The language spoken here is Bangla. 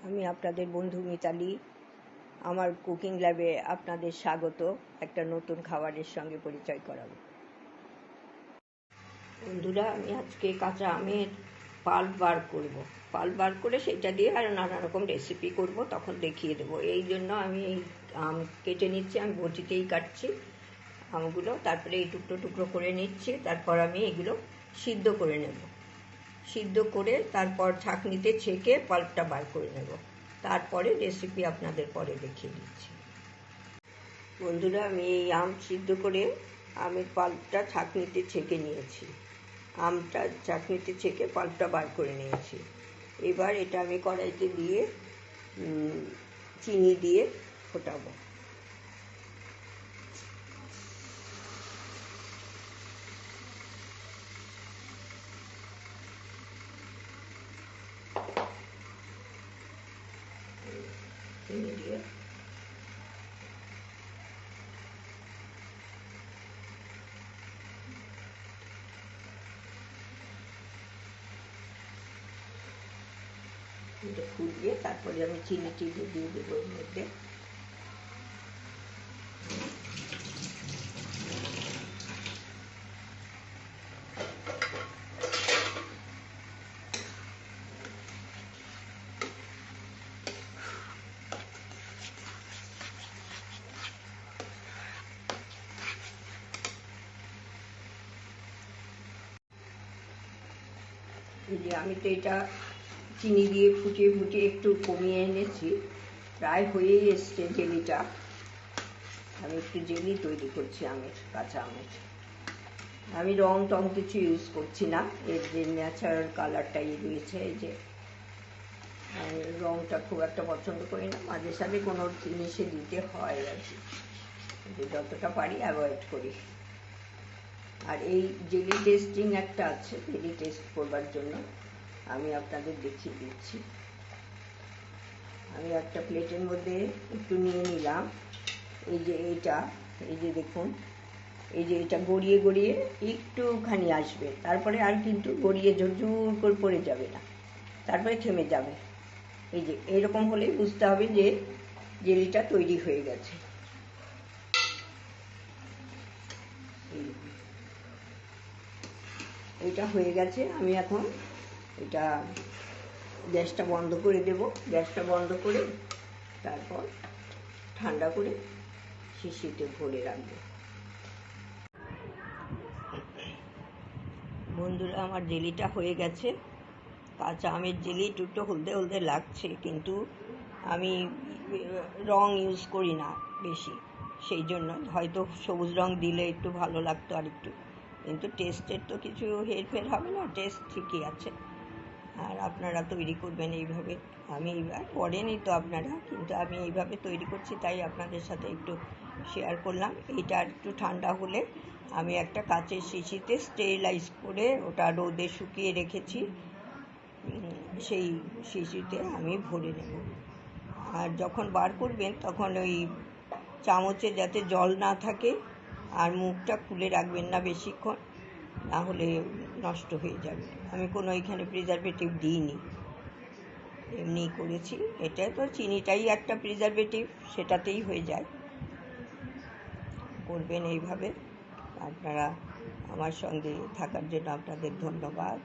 আমি আপনাদের বন্ধু মিতালি। আমার কুকিং ল্যাবে আপনাদের স্বাগত। একটা নতুন খাবারের সঙ্গে পরিচয় করাবো। বন্ধুরা, আমি আজকে কাঁচা আমের পাল্প বার করে সেটা দিয়ে আর নানা রকম রেসিপি করব, তখন দেখিয়ে দেবো। এই জন্য আমি এই আম কেটে নিচ্ছি, আমি বটিতেই কাটছি আমগুলো, তারপরে এই টুকরো টুকরো করে নিচ্ছি। তারপর আমি এগুলো সিদ্ধ করে নেব, সিদ্ধ করে তারপর ছাঁকনিতে ছেঁকে পাল্পটা বার করে নেব। তারপরে রেসিপি আপনাদের পরে দেখিয়ে দিচ্ছি। বন্ধুরা, আমি এই আম সিদ্ধ করে আমের পাল্পটা ছাঁকনিতে ছেঁকে নিয়েছি। আমটা ছাঁকনিতে ছেঁকে পাল্পটা বার করে নিয়েছি। এবার এটা আমি কড়াইতে দিয়ে চিনি দিয়ে ফোটাবো। চিনি দিয়ে এটা ফুটিয়ে তারপরে আমি চিনি দিয়ে দেবো এর মধ্যে। আমি তো এটা চিনি দিয়ে ফুটিয়ে একটু কমিয়ে এনেছি, প্রায় হয়েই এসছে জেলিটা। আমি একটু জেলি তৈরি করছি কাঁচা আমের। আমি রং টং কিছু ইউজ করছি না, এর যে ন্যাচারাল কালারটাই রয়েছে। এই যে রংটা খুব একটা পছন্দ করি না, মাঝে সাঝে কোনো জিনিসে দিতে হয় আর কি, যতটা পারি অ্যাভয়েড করি। আর এই জেলি টেস্টিং একটা আছে, জেলি টেস্ট করবার জন্য আমি আপনাদের দেখিয়ে দিচ্ছি। আমি একটা প্লেটের মধ্যে একটু নিয়ে নিলাম। এই যে দেখুন, এটা গড়িয়ে একটুখানি আসবে, তারপরে আর কিন্তু গড়িয়ে জোর করে পড়ে যাবে না, তারপরে থেমে যাবে। এই যে এরকম হলেই বুঝতে হবে যে জেলিটা তৈরি হয়ে গেছে। এটা হয়ে গেছে। আমি এখন এটা গ্যাসটা বন্ধ করে দেব। গ্যাসটা বন্ধ করে তারপর ঠান্ডা করে শিশিতে ভরে রাখবো। বন্ধুরা, আমার জেলিটা হয়ে গেছে। কাঁচা আমের জেলি একটু হলদে হলদে লাগছে, কিন্তু আমি রং ইউজ করি না বেশি, সেই জন্য হয়তো সবুজ রং দিলে একটু ভালো লাগতো আর একটু, কিন্তু টেস্টের তো কিছু হেরফের হবে না, টেস্ট ঠিকই আছে। আর আপনারা তৈরি করবেন এইভাবে। আমি এইবার করেনি তো আপনারা, কিন্তু আমি এইভাবে তৈরি করছি, তাই আপনাদের সাথে একটু শেয়ার করলাম। এইটা একটু ঠান্ডা হলে আমি একটা কাচের শিশিতে স্টেরিলাইজ করে ওটা রোদে শুকিয়ে রেখেছি, সেই শিশিতে আমি ভরে নেব। আর যখন বার করবেন তখন ওই চামচে যাতে জল না থাকে, আর মুখটা খুলে রাখবেন না বেশিক্ষণ, না হলে নষ্ট হয়ে যাবে। আমি কোনো এখানে প্রিজারভেটিভ দিইনি, এমনি করেছি। এটা তো চিনিটাই একটা প্রিজারভেটিভ, সেটাতেই হয়ে যায়। করবেন এইভাবে। আপনারা আমার সঙ্গে থাকার জন্য আপনাদের ধন্যবাদ।